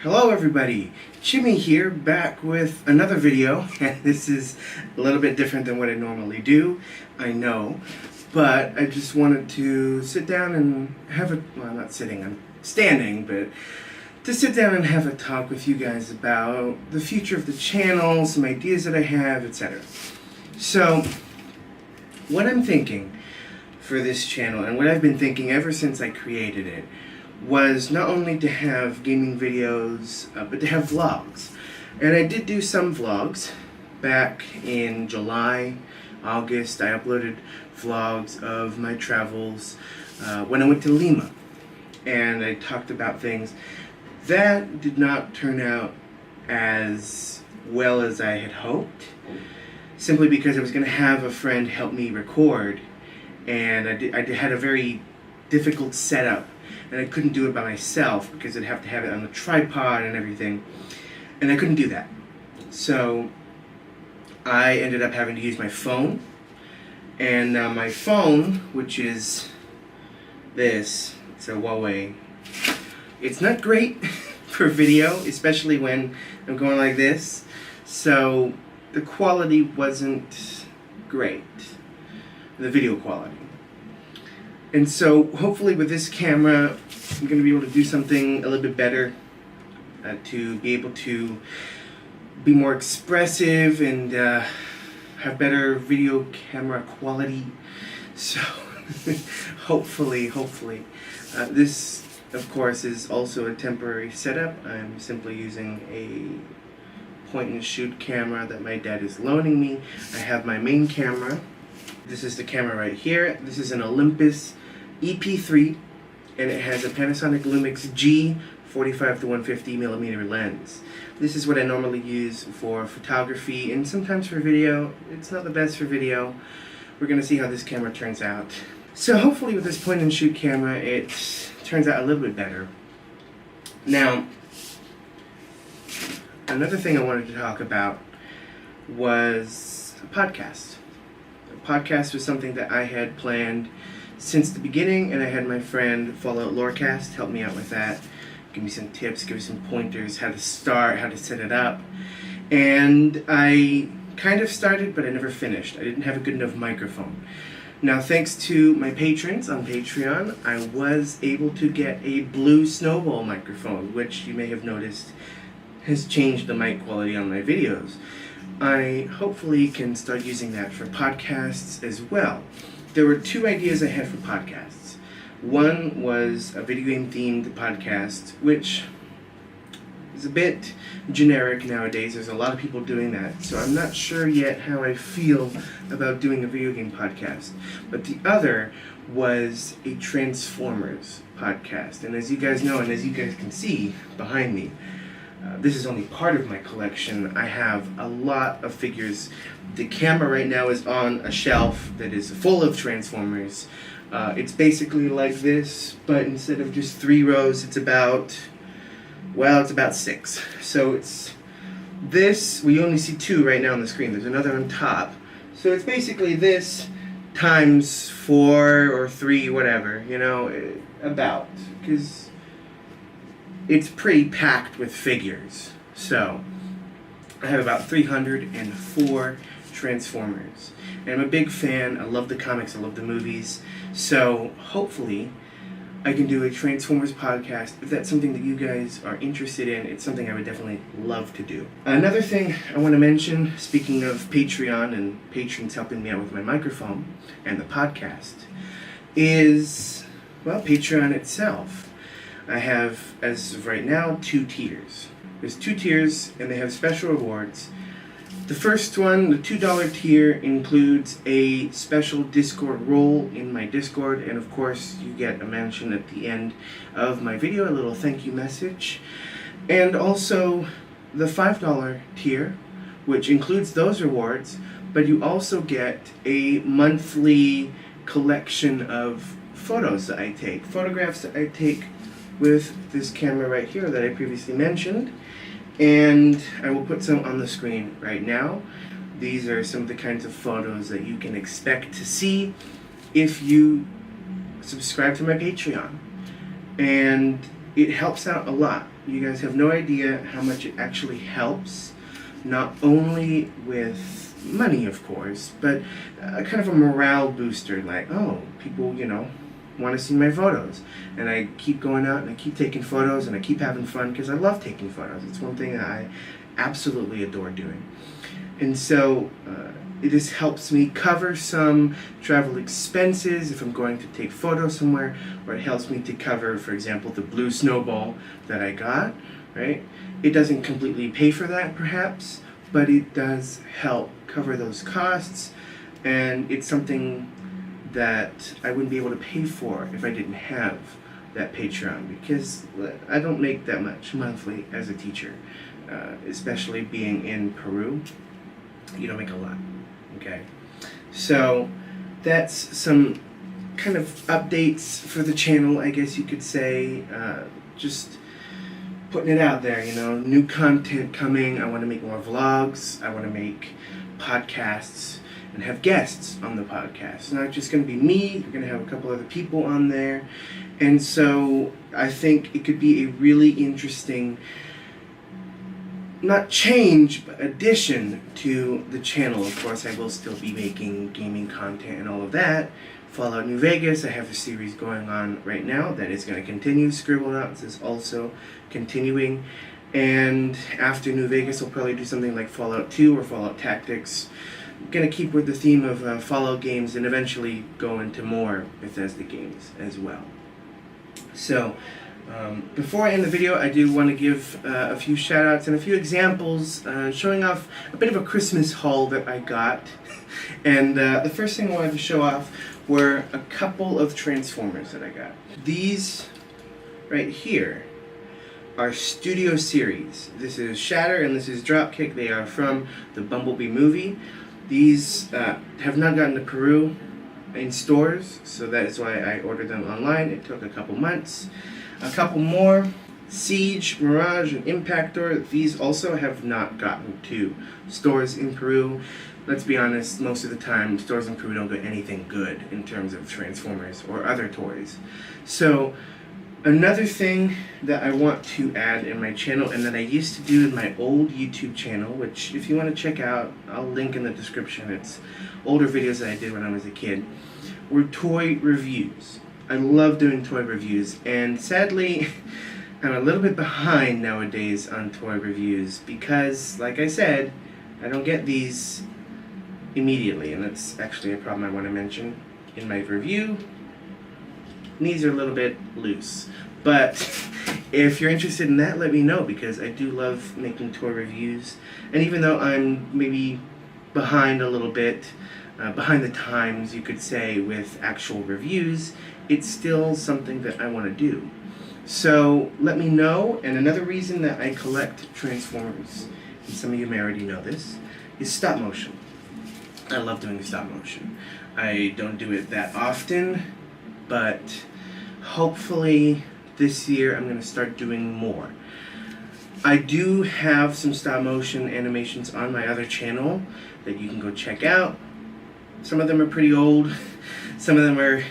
Hello everybody, Jimmy here, back with another video. This is a little bit different than what I normally do, I know, but I just wanted to sit down and have a, well, I'm not sitting, I'm standing, but to sit down and have a talk with you guys about the future of the channel, some ideas that I have, etc. So, what I'm thinking for this channel, and what I've been thinking ever since I created it, was not only to have gaming videos, but to have vlogs. And I did do some vlogs back in July, August. I uploaded vlogs of my travels when I went to Lima. And I talked about things that did not turn out as well as I had hoped, simply because I was going to have a friend help me record, and I had a very difficult setup, and I couldn't do it by myself because I'd have to have it on a tripod and everything, and I couldn't do that. So I ended up having to use my phone, and now my phone, which is this, it's a Huawei, it's not great for video, especially when I'm going like this, so the quality wasn't great, the video quality. And so hopefully with this camera, I'm going to be able to do something a little bit better, to be able to be more expressive and have better video camera quality. So hopefully. This, of course, is also a temporary setup. I'm simply using a point-and-shoot camera that my dad is loaning me. I have my main camera. This is the camera right here. This is an Olympus EP3, and it has a Panasonic Lumix G 45 to 150 millimeter lens. This is what I normally use for photography and sometimes for video. It's not the best for video. We're gonna see how this camera turns out. So hopefully with this point and shoot camera, it turns out a little bit better. Now, another thing I wanted to talk about was a podcast. A podcast was something that I had planned since the beginning, and I had my friend Fallout Lorecast help me out with that, give me some tips, give me some pointers, how to start, how to set it up. And I kind of started, but I never finished. I didn't have a good enough microphone. Now, thanks to my patrons on Patreon, I was able to get a blue snowball microphone, which you may have noticed has changed the mic quality on my videos. I hopefully can start using that for podcasts as well. There were two ideas I had for podcasts. One was a video game themed podcast, which is a bit generic nowadays. There's a lot of people doing that, so I'm not sure yet how I feel about doing a video game podcast. But the other was a Transformers podcast. And as you guys know, and as you guys can see behind me, this is only part of my collection. I have a lot of figures. The camera right now is on a shelf that is full of Transformers. It's basically like this, but instead of just 3 rows, it's about 6. So it's this, we only see 2 right now on the screen. There's another on top. So it's basically this times 4 or 3, whatever, you know, about, because it's pretty packed with figures. So I have about 304 Transformers, and I'm a big fan. I love the comics, I love the movies, so hopefully I can do a Transformers podcast. If that's something that you guys are interested in, it's something I would definitely love to do. Another thing I want to mention, speaking of Patreon and patrons helping me out with my microphone and the podcast, is, well, Patreon itself. I have, as of right now, 2 tiers. There's 2 tiers, and they have special rewards. The first one, the $2 tier, includes a special Discord role in my Discord, and of course you get a mention at the end of my video, a little thank you message. And also the $5 tier, which includes those rewards, but you also get a monthly collection of photos that I take, photographs that I take with this camera right here that I previously mentioned. And I will put some on the screen right now. These are some of the kinds of photos that you can expect to see if you subscribe to my Patreon. And it helps out a lot. You guys have no idea how much it actually helps, not only with money, of course, but kind of a morale booster, like, oh, people, want to see my photos. And I keep going out and I keep taking photos and I keep having fun because I love taking photos. It's one thing that I absolutely adore doing. And so it just helps me cover some travel expenses if I'm going to take photos somewhere, or it helps me to cover, for example, the blue snowball that I got, right? It doesn't completely pay for that, perhaps, but it does help cover those costs, and it's something that I wouldn't be able to pay for if I didn't have that Patreon, because I don't make that much monthly as a teacher, especially being in Peru. You don't make a lot, okay? So that's some kind of updates for the channel, I guess you could say. Just putting it out there, new content coming. I want to make more vlogs. I want to make podcasts and have guests on the podcast. It's not just going to be me. You're going to have a couple other people on there. And so I think it could be a really interesting, not change, but addition to the channel. Of course, I will still be making gaming content and all of that. Fallout New Vegas, I have a series going on right now that is going to continue. Scribblenauts is also continuing. And after New Vegas, I'll probably do something like Fallout 2 or Fallout Tactics. I'm going to keep with the theme of Fallout games and eventually go into more Bethesda games as well. So, before I end the video, I do want to give a few shout-outs and a few examples showing off a bit of a Christmas haul that I got. And the first thing I wanted to show off were a couple of Transformers that I got. These right here are Studio Series. This is Shatter and this is Dropkick. They are from the Bumblebee movie. These have not gotten to Peru in stores, so that is why I ordered them online. It took a couple months. A couple more, Siege, Mirage, and Impactor. These also have not gotten to stores in Peru. Let's be honest, most of the time, stores in Peru don't get anything good in terms of Transformers or other toys. So, another thing that I want to add in my channel, and that I used to do in my old YouTube channel, which if you want to check out, I'll link in the description. It's older videos that I did when I was a kid, were toy reviews. I love doing toy reviews, and sadly, I'm a little bit behind nowadays on toy reviews because, like I said, I don't get these immediately, and that's actually a problem I want to mention in my review. These are a little bit loose, but if you're interested in that, let me know, because I do love making toy reviews. And even though I'm maybe behind a little bit, behind the times, you could say, with actual reviews, it's still something that I want to do. So let me know. And another reason that I collect Transformers, and some of you may already know this, is stop motion. I love doing stop motion. I don't do it that often, but hopefully this year I'm going to start doing more. I do have some stop motion animations on my other channel that you can go check out. Some of them are pretty old. Some of them are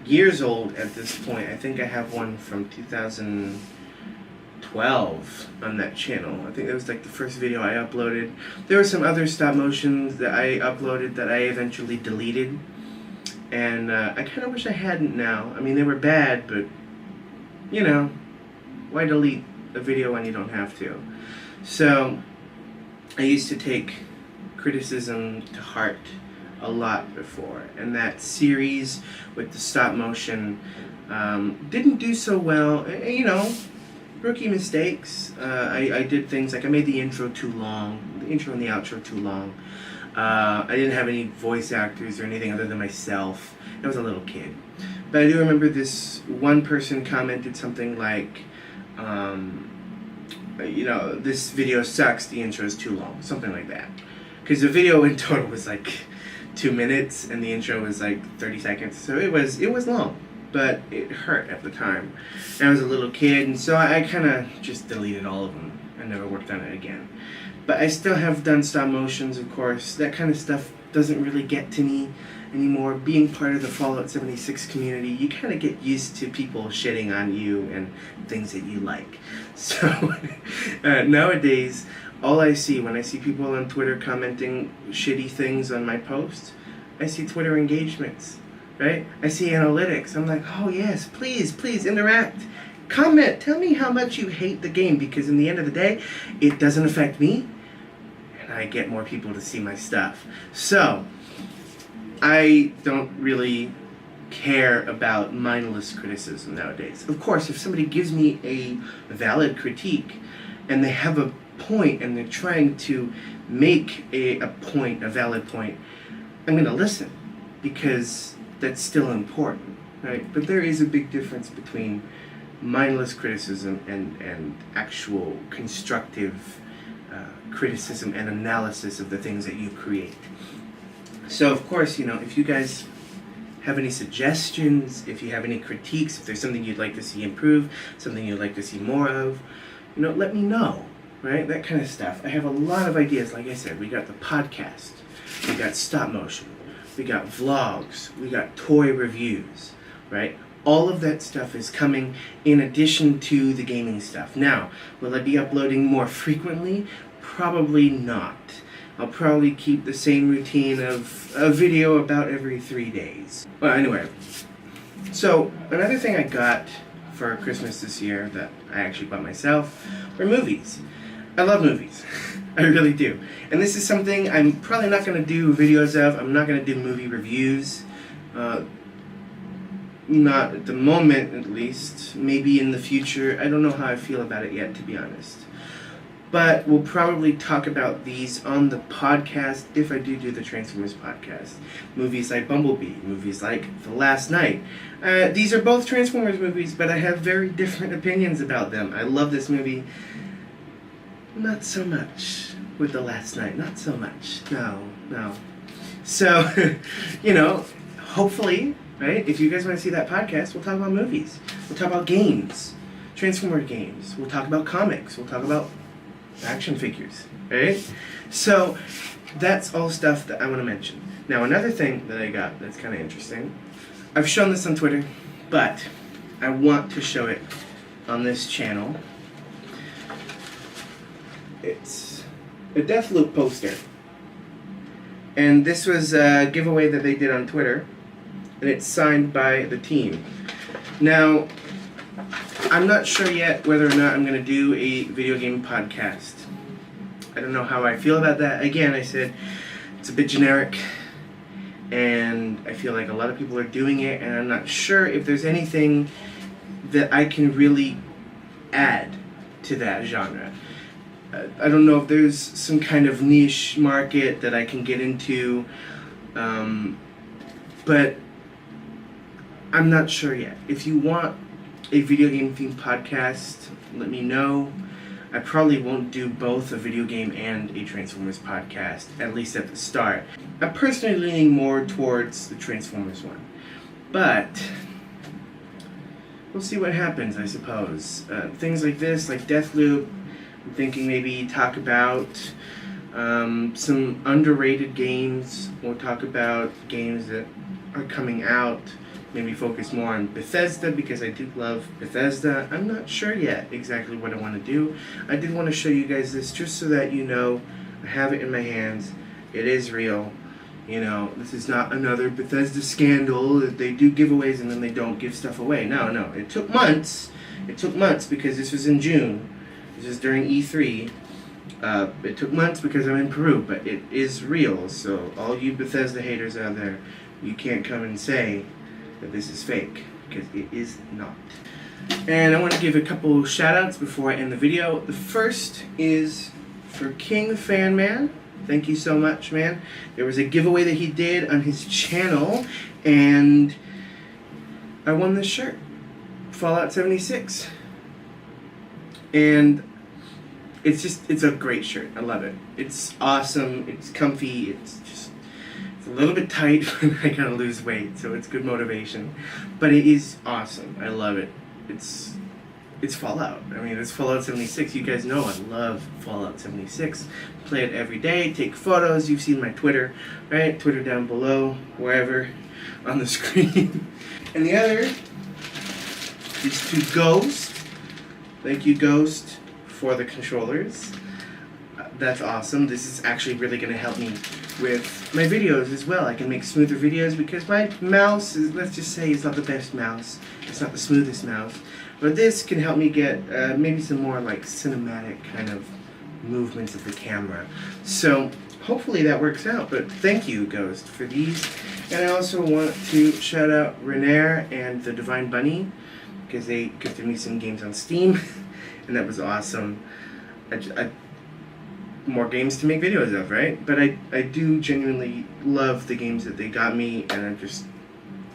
years old at this point. I think I have one from 2012 on that channel. I think that was like the first video I uploaded. There were some other stop motions that I uploaded that I eventually deleted. And I kind of wish I hadn't now. I mean, they were bad, but, why delete a video when you don't have to? So, I used to take criticism to heart a lot before, and that series with the stop motion didn't do so well. Rookie mistakes. I did things like I made the intro too long, the intro and the outro too long. I didn't have any voice actors or anything other than myself. I was a little kid. But I do remember this one person commented something like, this video sucks, the intro is too long, something like that. Because the video in total was like 2 minutes and the intro was like 30 seconds. So it was long, but it hurt at the time. And I was a little kid, and so I kind of just deleted all of them. I never worked on it again. But I still have done stop motions, of course. That kind of stuff doesn't really get to me anymore. Being part of the Fallout 76 community, you kind of get used to people shitting on you and things that you like. So nowadays, all I see when I see people on Twitter commenting shitty things on my posts, I see Twitter engagements, right? I see analytics. I'm like, oh yes, please interact. Comment, tell me how much you hate the game, because in the end of the day, it doesn't affect me, and I get more people to see my stuff. So, I don't really care about mindless criticism nowadays. Of course, if somebody gives me a valid critique, and they have a point, and they're trying to make a point, a valid point, I'm going to listen, because that's still important, right? But there is a big difference between mindless criticism and actual constructive criticism and analysis of the things that you create. So of course, if you guys have any suggestions, if you have any critiques, if there's something you'd like to see improve, something you'd like to see more of, let me know, right? That kind of stuff. I have a lot of ideas. Like I said, we got the podcast, we got stop motion, we got vlogs, we got toy reviews, right? All of that stuff is coming in addition to the gaming stuff. Now, will I be uploading more frequently? Probably not. I'll probably keep the same routine of a video about every 3 days. Well, anyway. So, another thing I got for Christmas this year that I actually bought myself were movies. I love movies. I really do. And this is something I'm probably not going to do videos of. I'm not going to do movie reviews. Not at the moment, at least. Maybe in the future. I don't know how I feel about it yet, to be honest. But we'll probably talk about these on the podcast if I do the Transformers podcast. Movies like Bumblebee, movies like The Last Knight. These are both Transformers movies, but I have very different opinions about them. I love this movie. Not so much with The Last Knight. Not so much. No. So, hopefully, right? If you guys want to see that podcast, we'll talk about movies. We'll talk about games. Transformer games. We'll talk about comics. We'll talk about action figures, right? So that's all stuff that I want to mention. Now, another thing that I got that's kind of interesting, I've shown this on Twitter, but I want to show it on this channel. It's a Deathloop poster. And this was a giveaway that they did on Twitter, and it's signed by the team. Now, I'm not sure yet whether or not I'm going to do a video game podcast. I don't know how I feel about that. Again, I said it's a bit generic, and I feel like a lot of people are doing it, and I'm not sure if there's anything that I can really add to that genre. I don't know if there's some kind of niche market that I can get into, but I'm not sure yet. If you want a video game themed podcast, let me know. I probably won't do both a video game and a Transformers podcast, at least at the start. I'm personally leaning more towards the Transformers one, but we'll see what happens, I suppose. Things like this, like Deathloop, I'm thinking maybe talk about some underrated games, or talk about games that are coming out. Maybe focus more on Bethesda, because I do love Bethesda. I'm not sure yet exactly what I want to do. I did want to show you guys this just so that you know I have it in my hands. It is real. This is not another Bethesda scandal that they do giveaways and then they don't give stuff away. No. It took months. Because this was in June. This is during E3. It took months because I'm in Peru, but it is real. So all you Bethesda haters out there, you can't come and say that this is fake, because it is not. And I want to give a couple shout-outs before I end the video. The first is for King Fan Man. Thank you so much, man. There was a giveaway that he did on his channel, and I won this shirt, Fallout 76. And it's a great shirt. I love it. It's awesome. It's comfy. It's a little bit tight when I gotta lose weight, so it's good motivation. But it is awesome. I love it. It's it's Fallout. I mean, it's Fallout 76. You guys know I love Fallout 76. Play it every day, take photos. You've seen my Twitter, right? Twitter down below, wherever on the screen. And the other is to Ghost. Thank you, Ghost, for the controllers. That's awesome. This is actually really going to help me with my videos as well. I can make smoother videos because my mouse is, let's just say, it's not the best mouse. It's not the smoothest mouse. But this can help me get maybe some more like cinematic kind of movements of the camera. So hopefully that works out. But thank you, Ghost, for these. And I also want to shout out Renair and the Divine Bunny because they gifted me some games on Steam. And that was awesome. More games to make videos of, right? But I do genuinely love the games that they got me, and I'm just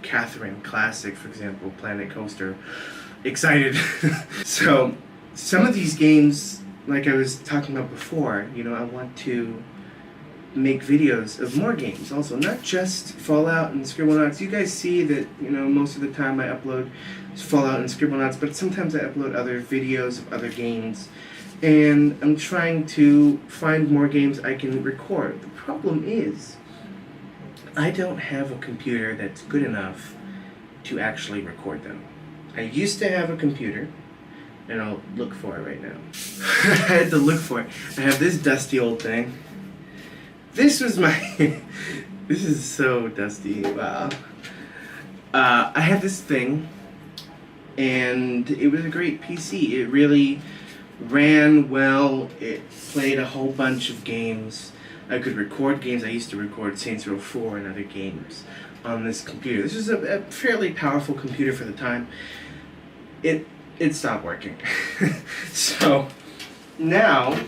Catherine Classic, for example, Planet Coaster, excited. So some of these games, like I was talking about before, you know, I want to make videos of more games also, not just Fallout and Scribblenauts. You guys see that, you know, most of the time I upload Fallout and Scribblenauts, but sometimes I upload other videos of other games. And I'm trying to find more games I can record. The problem is, I don't have a computer that's good enough to actually record them. I used to have a computer, and I'll look for it right now. I had to look for it. I have this dusty old thing. This was my... This is so dusty, wow. I had this thing, and it was a great PC. It really ran well. It played a whole bunch of games. I could record games. I used to record Saints Row 4 and other games on this computer. This was a fairly powerful computer for the time. It stopped working. So now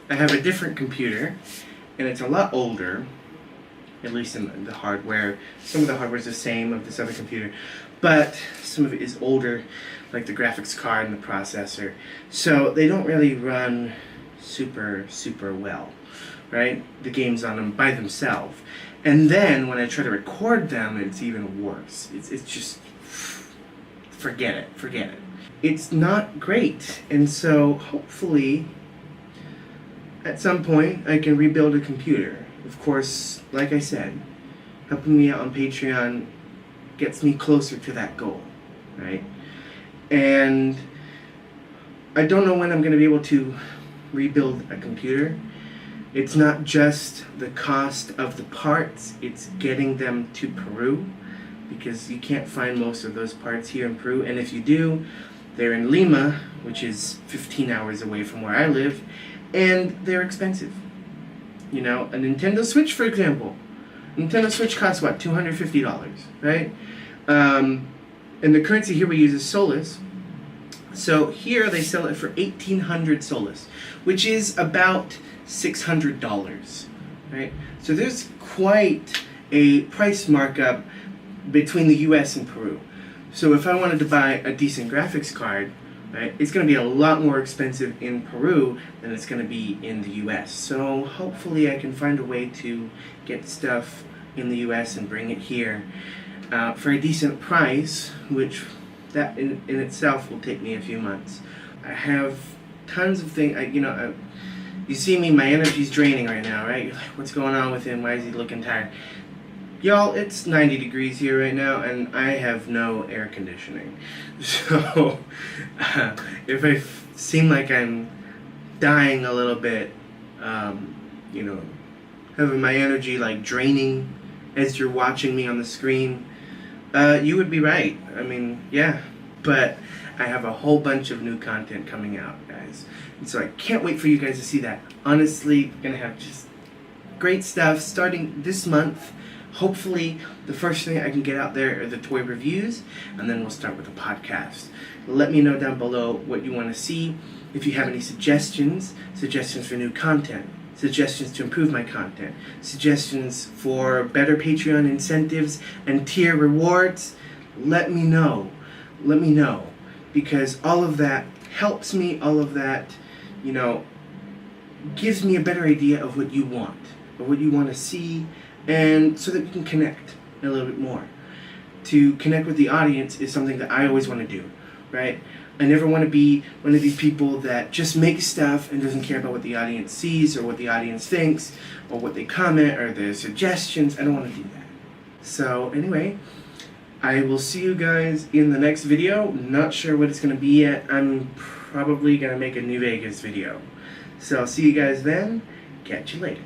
I have a different computer, and it's a lot older, at least in the hardware. Some of the hardware is the same of this other computer, but some of it is older, like the graphics card and the processor. So they don't really run super well, right? The games on them by themselves. And then when I try to record them, it's even worse. It's just, forget it. It's not great. And so hopefully at some point I can rebuild a computer. Of course, like I said, helping me out on Patreon gets me closer to that goal, right? And I don't know when I'm going to be able to rebuild a computer. It's not just the cost of the parts, it's getting them to Peru, because you can't find most of those parts here in Peru, and if you do, they're in Lima, which is 15 hours away from where I live, and they're expensive. You know, a Nintendo Switch, for example. Nintendo Switch costs, what, $250, right? And the currency here we use is Solis. So here they sell it for 1,800 Solis, which is about $600, right? So there's quite a price markup between the US and Peru. So if I wanted to buy a decent graphics card, right, it's going to be a lot more expensive in Peru than it's going to be in the US. So hopefully I can find a way to get stuff in the US and bring it here for a decent price, which that in itself will take me a few months. I have tons of things. You see me, my energy's draining right now, right? You're like, what's going on with him? Why is he looking tired? Y'all, it's 90 degrees here right now, and I have no air conditioning. So, if I seem like I'm dying a little bit, having my energy like draining as you're watching me on the screen, you would be right. I mean, yeah. But I have a whole bunch of new content coming out, guys. And so I can't wait for you guys to see that. Honestly, we're going to have just great stuff starting this month. Hopefully, the first thing I can get out there are the toy reviews, and then we'll start with the podcast. Let me know down below what you want to see. If you have any suggestions for new content, suggestions to improve my content, suggestions for better Patreon incentives and tier rewards, let me know. Let me know. Because all of that helps me, all of that, gives me a better idea of what you want, or what you want to see, and so that we can connect a little bit more. To connect with the audience is something that I always want to do, right? I never want to be one of these people that just makes stuff and doesn't care about what the audience sees or what the audience thinks or what they comment or their suggestions. I don't want to do that. So anyway, I will see you guys in the next video. Not sure what it's going to be yet. I'm probably going to make a New Vegas video. So I'll see you guys then. Catch you later.